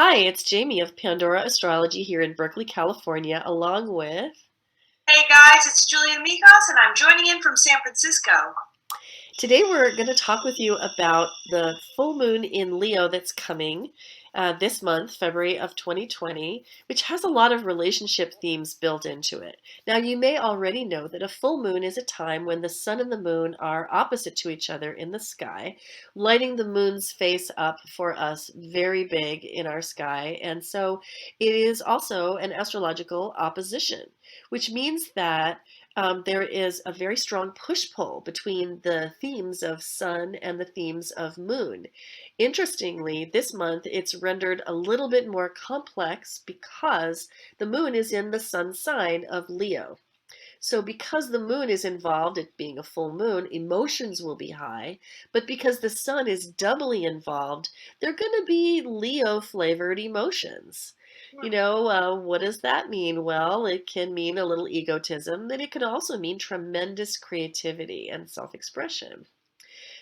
Hi, it's Jamie of Pandora Astrology here in Berkeley, California, along with. Hey guys, it's Julia Mikos, and I'm joining in from San Francisco. Today we're going to talk with you about the full moon in Leo that's coming this month, February of 2020, which has a lot of relationship themes built into it. Now, you may already know that a full moon is a time when the sun and the moon are opposite to each other in the sky, lighting the moon's face up for us very big in our sky. And so it is also an astrological opposition, which means that there is a very strong push-pull between the themes of sun and the themes of moon. Interestingly, this month it's rendered a little bit more complex because the moon is in the sun sign of Leo. So because the moon is involved, it being a full moon, emotions will be high. But because the sun is doubly involved, they're going to be Leo flavored emotions. What does that mean? Well, it can mean a little egotism, but it can also mean tremendous creativity and self-expression.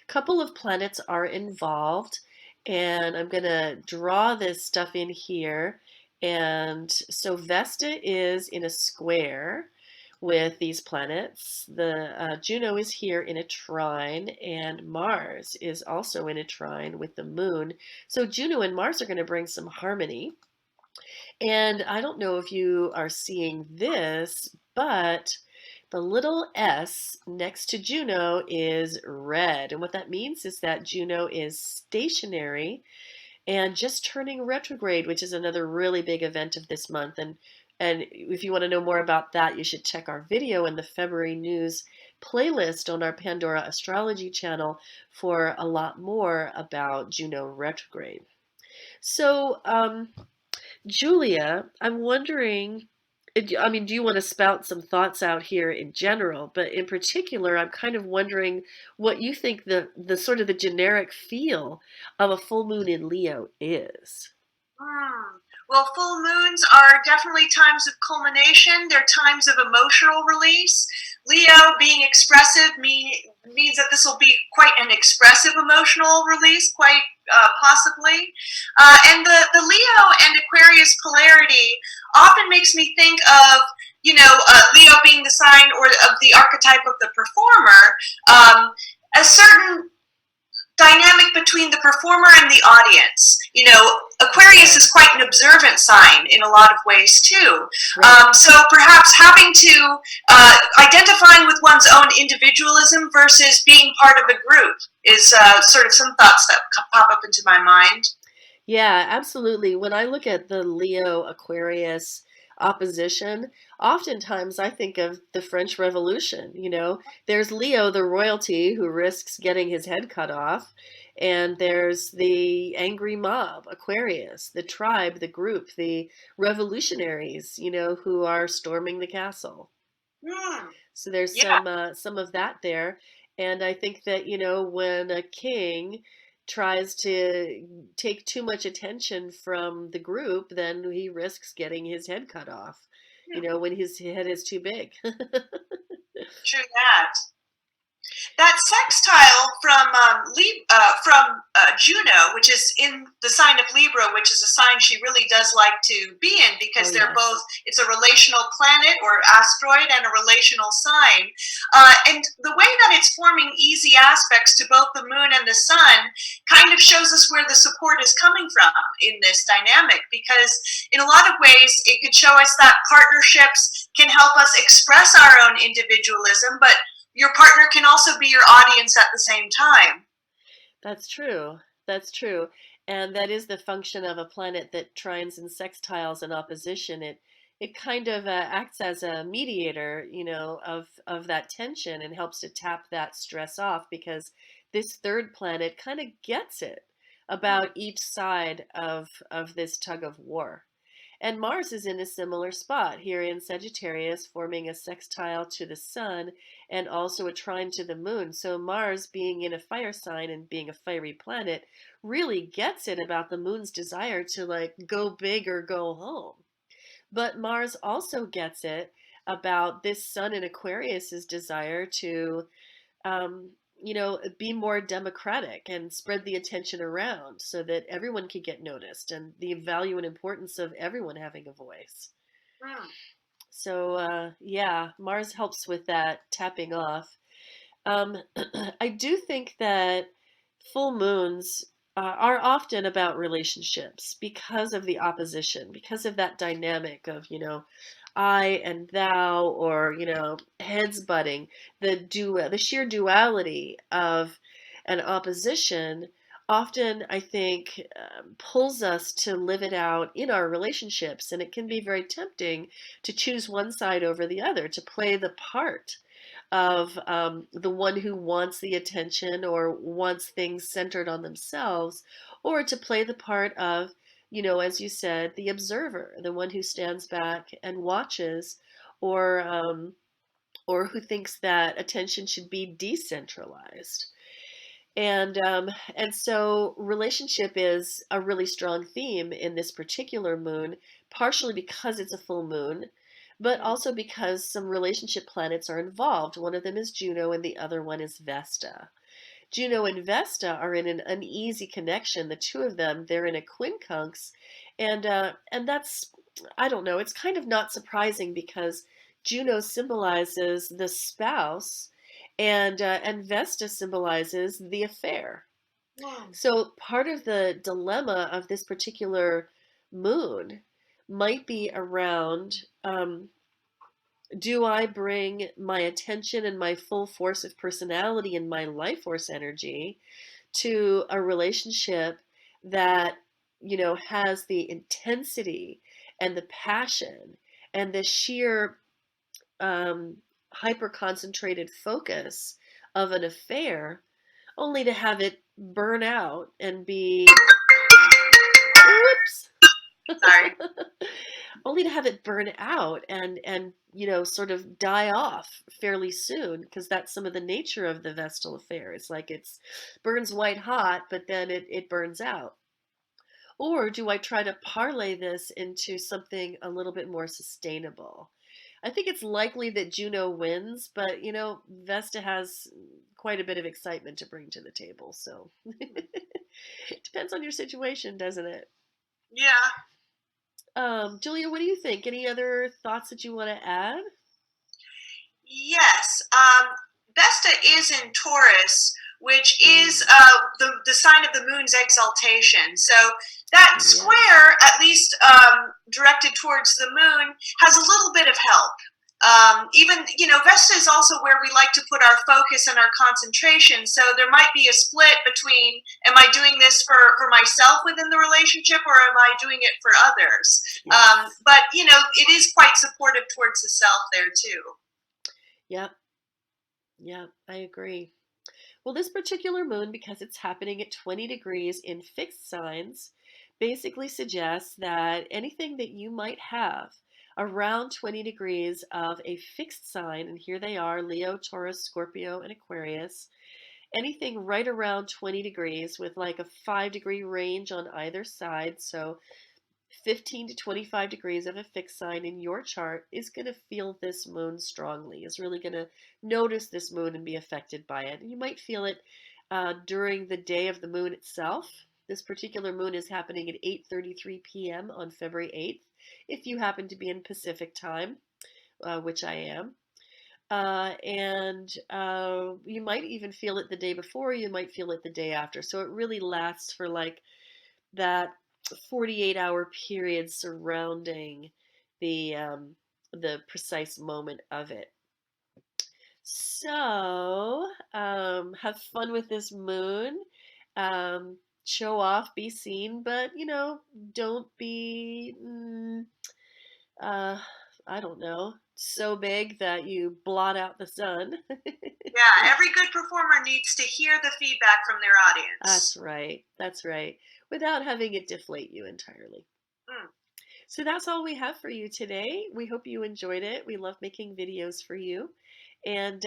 A couple of planets are involved, and I'm going to draw this stuff in here. And so Vesta is in a square with these planets. The Juno is here in a trine, and Mars is also in a trine with the moon. So Juno and Mars are going to bring some harmony. And I don't know if you are seeing this, but the little S next to Juno is red. And what that means is that Juno is stationary and just turning retrograde, which is another really big event of this month. And if you want to know more about that, you should check our video in the February news playlist on our Pandora Astrology channel for a lot more about Juno retrograde. So, Julia, I'm wondering, I mean, do you want to spout some thoughts out here in general? But in particular, I'm kind of wondering what you think the sort of the generic feel of a full moon in Leo is. Hmm. Well, full moons are definitely times of culmination. They're times of emotional release. Leo being expressive means that this will be quite an expressive emotional release, quite possibly. And the Leo and Aquarius polarity often makes me think of, Leo being the sign or of the archetype of the performer, a certain dynamic between the performer and the audience. Aquarius Okay, is quite an observant sign in a lot of ways too. right. So perhaps having to identifying with one's own individualism versus being part of a group is sort of some thoughts that pop up into my mind. Yeah, absolutely. When I look at the Leo Aquarius opposition, oftentimes I think of the French Revolution. There's Leo, the royalty, who risks getting his head cut off, and there's the angry mob, Aquarius, the tribe, the group, the revolutionaries, who are storming the castle. Hmm. So there's Yeah. some of that there, and I think that when a king tries to take too much attention from the group, then he risks getting his head cut off. When his head is too big. True that. That sextile from Juno, which is in the sign of Libra, which is a sign she really does like to be in Oh because they're both. yes. It's a relational planet or asteroid and a relational sign, and the way that it's forming easy aspects to both the moon and the sun kind of shows us where the support is coming from in this dynamic. Because in a lot of ways, it could show us that partnerships can help us express our own individualism, but your partner can also be your audience at the same time. That's true. That's true. And that is the function of a planet that trines and sextiles in opposition. It kind of acts as a mediator, of that tension and helps to tap that stress off because this third planet kind of gets it about each side of this tug of war. And Mars is in a similar spot here in Sagittarius, forming a sextile to the sun and also a trine to the moon. So Mars, being in a fire sign and being a fiery planet, really gets it about the moon's desire to like go big or go home. But Mars also gets it about this sun in Aquarius's desire to um, be more democratic and spread the attention around so that everyone could get noticed and the value and importance of everyone having a voice. Mm. So, yeah, Mars helps with that tapping off. Um, I do think that full moons are often about relationships because of the opposition, because of that dynamic of, I and thou, or, heads butting, the sheer duality of an opposition often, I think, pulls us to live it out in our relationships. And it can be very tempting to choose one side over the other, to play the part of the one who wants the attention or wants things centered on themselves, or to play the part of, as you said, the observer, the one who stands back and watches, or who thinks that attention should be decentralized. And so relationship is a really strong theme in this particular moon, partially because it's a full moon, but also because some relationship planets are involved. One of them is Juno, and the other one is Vesta. Juno and Vesta are in an uneasy connection. The two of them, they're in a quincunx, and that's, I don't know. It's kind of not surprising because Juno symbolizes the spouse, and Vesta symbolizes the affair. Mm. So part of the dilemma of this particular moon might be around, do I bring my attention and my full force of personality and my life force energy to a relationship that, has the intensity and the passion and the sheer um, hyper concentrated focus of an affair, only to have it burn out and be, whoops, Sorry. only to have it burn out and sort of die off fairly soon, because that's some of the nature of the Vestal affair. It's like it's burns white hot, but then it burns out. Or do I try to parlay this into something a little bit more sustainable? I think it's likely that Juno wins, but Vesta has quite a bit of excitement to bring to the table. So it depends on your situation, doesn't it? Yeah. Julia, what do you think? Any other thoughts that you want to add? Yes. Vesta is in Taurus, which is the sign of the moon's exaltation. So that Yeah. square, at least directed towards the moon, has a little bit of help. Even, Vesta is also where we like to put our focus and our concentration. So there might be a split between, am I doing this for myself within the relationship, or am I doing it for others? Yes. But, it is quite supportive towards the self there too. Yep. Yep. I agree. Well, this particular moon, because it's happening at 20 degrees in fixed signs, basically suggests that anything that you might have around 20 degrees of a fixed sign, and here they are: Leo, Taurus, Scorpio, and Aquarius, anything right around 20 degrees with like a 5-degree range on either side. So 15 to 25 degrees of a fixed sign in your chart is going to feel this moon strongly, is really going to notice this moon and be affected by it. And you might feel it during the day of the moon itself. This particular moon is happening at 8:33 p.m. on February 8th, if you happen to be in Pacific time, which I am. And you might even feel it the day before, you might feel it the day after. So it really lasts for like that 48-hour period surrounding the precise moment of it. So have fun with this moon. Show off, be seen, but don't be uh, I don't know, so big that you blot out the sun. Yeah, every good performer needs to hear the feedback from their That's audience. right. That's right. Without having it deflate you entirely. Mm. So that's all we have for you today. We hope you enjoyed it. We love making videos for you. And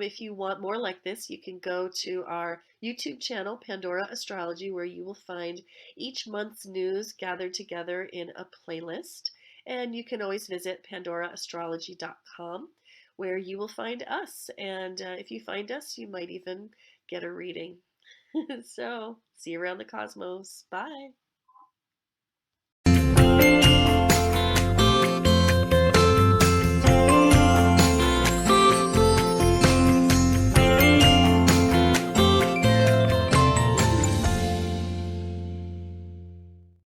if you want more like this, you can go to our YouTube channel, Pandora Astrology, where you will find each month's news gathered together in a playlist. And you can always visit pandoraastrology.com, where you will find us. And if you find us, you might even get a reading. So, see you around the cosmos. Bye.